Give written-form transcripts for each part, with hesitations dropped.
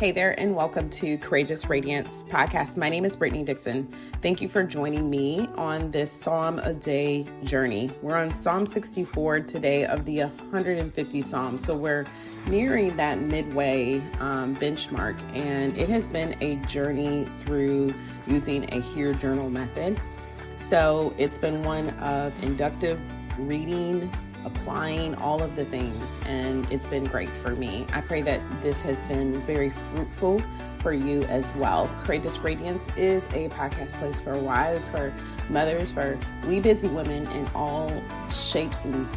Hey there, and welcome to Courageous Radiance podcast. My name is Brittany Dixon. Thank you for joining me on this Psalm a Day journey. We're on Psalm 64 today of the 150 Psalms. So we're nearing that midway benchmark, and it has been a journey through using a Hear Journal method. So it's been one of inductive reading, applying all of the things, and it's been great for me. I pray that this has been very fruitful for you as well. Courageous Radiance is a podcast place for wives, for mothers, for we busy women in all shapes and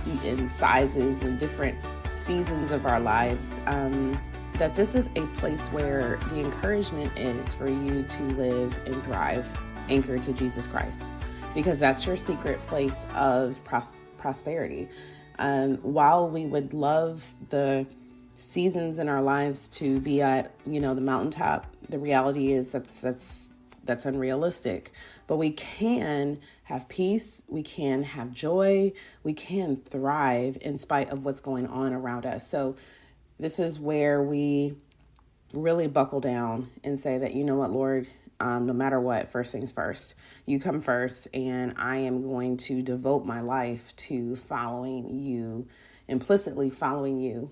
sizes and different seasons of our lives. That this is a place where the encouragement is for you to live and thrive anchored to Jesus Christ, because that's your secret place of prosperity. While we would love the seasons in our lives to be at, the mountaintop, the reality is that's unrealistic. But we can have peace, we can have joy, we can thrive in spite of what's going on around us. So this is where we really buckle down and say that, you know what, Lord, no matter what, first things first, you come first, and I am going to devote my life to following you, implicitly following you,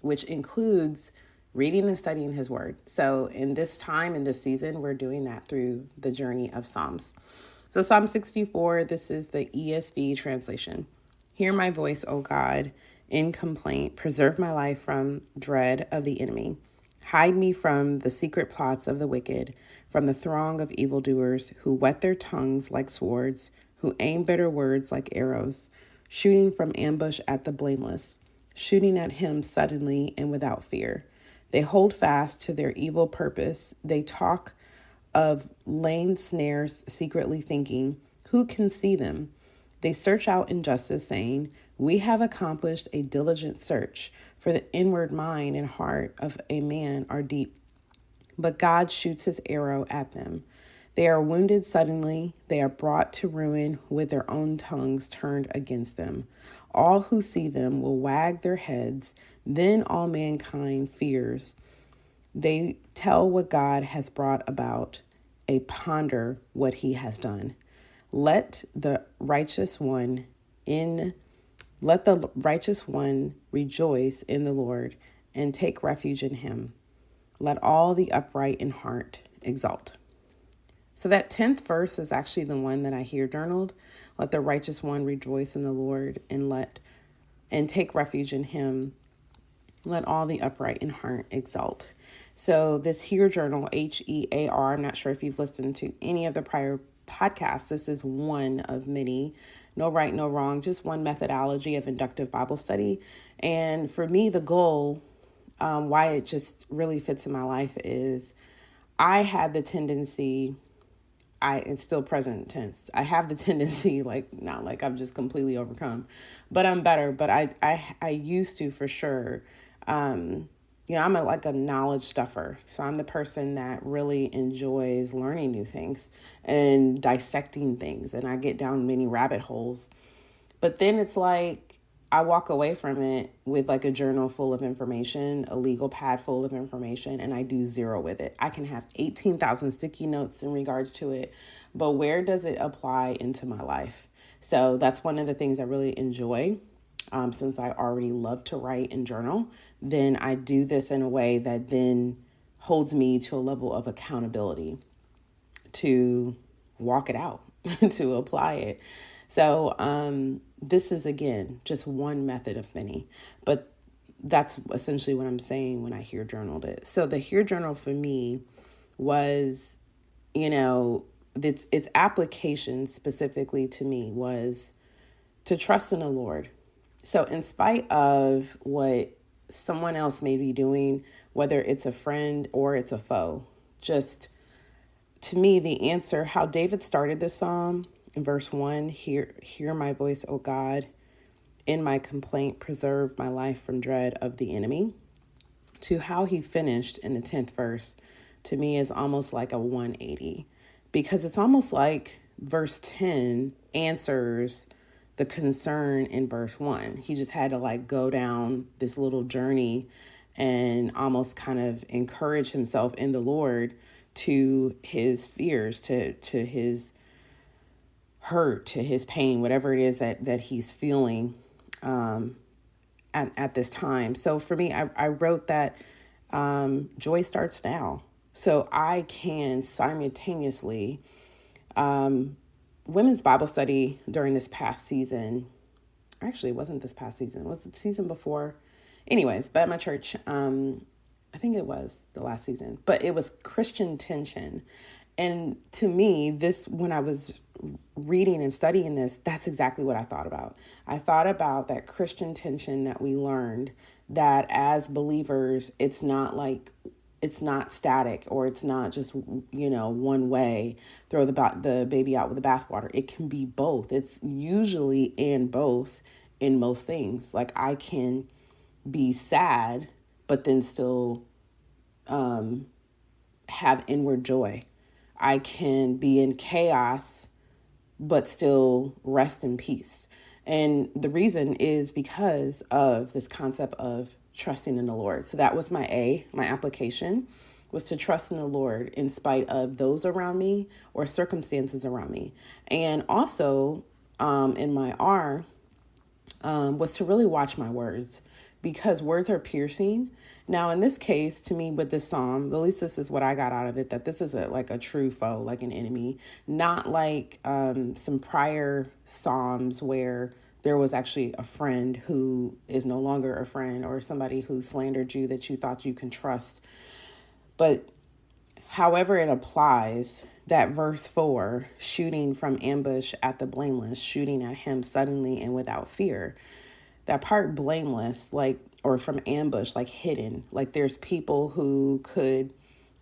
which includes reading and studying his word. So in this time, in this season, we're doing that through the journey of Psalms. So Psalm 64, this is the ESV translation. Hear my voice, O God, in complaint. Preserve my life from dread of the enemy. Hide me from the secret plots of the wicked, from the throng of evildoers who whet their tongues like swords, who aim bitter words like arrows, shooting from ambush at the blameless, shooting at him suddenly and without fear. They hold fast to their evil purpose. They talk of lame snares, secretly thinking, who can see them? They search out injustice, saying, we have accomplished a diligent search, for the inward mind and heart of a man are deep. But God shoots his arrow at them. They are wounded suddenly. They are brought to ruin with their own tongues turned against them. All who see them will wag their heads. Then all mankind fears. They tell what God has brought about. They ponder what he has done. Let the righteous one rejoice in the Lord and take refuge in him. Let all the upright in heart exalt. So that 10th verse is actually the one that I hear journaled. Let the righteous one rejoice in the Lord and take refuge in him. Let all the upright in heart exalt. So this Hear Journal, HEAR, I'm not sure if you've listened to any of the prior podcasts. This is one of many. No right, no wrong, just one methodology of inductive Bible study. And for me, the goal, why it just really fits in my life is I had the tendency, it's still present tense. I have the tendency, not like I've just completely overcome, but I'm better. But I used to, for sure. I'm a knowledge stuffer. So I'm the person that really enjoys learning new things and dissecting things. And I get down many rabbit holes. But then it's like I walk away from it with a journal full of information, a legal pad full of information, and I do zero with it. I can have 18,000 sticky notes in regards to it, but where does it apply into my life? So that's one of the things I really enjoy. Since I already love to write and journal, then I do this in a way that then holds me to a level of accountability to walk it out, to apply it. So this is, again, just one method of many, but that's essentially what I'm saying when I Hear Journaled it. So the Hear Journal for me was, its application specifically to me was to trust in the Lord. So in spite of what someone else may be doing, whether it's a friend or it's a foe, just to me, the answer, how David started this psalm in verse 1, hear my voice, O God, in my complaint, preserve my life from dread of the enemy, to how he finished in the 10th verse, to me is almost like a 180, because it's almost like verse 10 answers the concern in verse 1. He just had to go down this little journey and almost kind of encourage himself in the Lord to his fears, to his hurt, to his pain, whatever it is that he's feeling at this time. So for me, I wrote that joy starts now. So I can simultaneously, women's Bible study during this past season, actually it wasn't this past season, it was the season before. Anyways, but at my church, I think it was the last season, but it was Christian tension. And to me, this, when I was reading and studying this, that's exactly what I thought about. I thought about that Christian tension that we learned, that as believers, it's not static, or it's not just, one way, throw the baby out with the bathwater. It can be both. It's usually in both in most things. Like I can be sad, but then still have inward joy. I can be in chaos, but still rest in peace. And the reason is because of this concept of trusting in the Lord. So that was my application was to trust in the Lord in spite of those around me or circumstances around me. And also in my R was to really watch my words, because words are piercing. Now, in this case, to me, with this psalm, at least this is what I got out of it, that this is like a true foe, like an enemy, not like some prior psalms where there was actually a friend who is no longer a friend, or somebody who slandered you that you thought you can trust. But however it applies, that verse 4, shooting from ambush at the blameless, shooting at him suddenly and without fear. That part blameless, or from ambush, like hidden, like there's people who could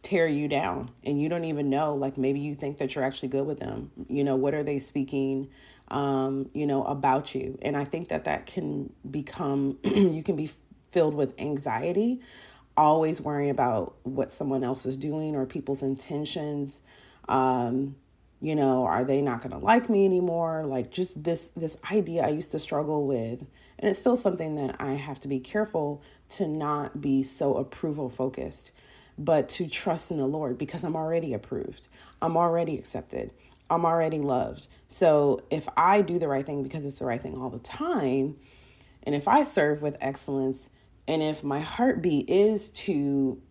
tear you down and you don't even know, like maybe you think that you're actually good with them. What are they speaking, about you? And I think that can become, you can be filled with anxiety, always worrying about what someone else is doing or people's intentions. Are they not going to like me anymore? Like just this idea I used to struggle with. And it's still something that I have to be careful to not be so approval focused, but to trust in the Lord, because I'm already approved. I'm already accepted. I'm already loved. So if I do the right thing because it's the right thing all the time, and if I serve with excellence, and if my heartbeat is to,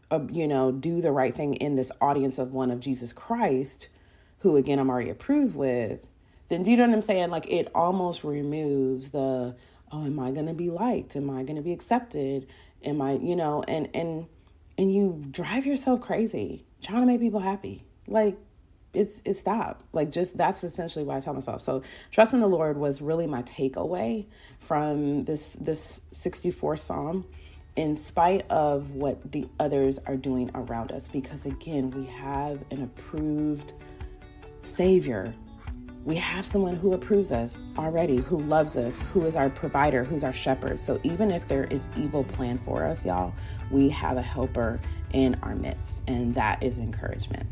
do the right thing in this audience of one of Jesus Christ, who again, I'm already approved with, then do you know what I'm saying? Like it almost removes the, am I going to be liked? Am I going to be accepted? Am I, and you drive yourself crazy trying to make people happy. Like it's stop. Like just, that's essentially what I tell myself. So trust in the Lord was really my takeaway from this 64 Psalm, in spite of what the others are doing around us. Because again, we have an approved Savior. We have someone who approves us already, who loves us, who is our provider, who's our shepherd. So even if there is evil planned for us, y'all, we have a helper in our midst, and that is encouragement.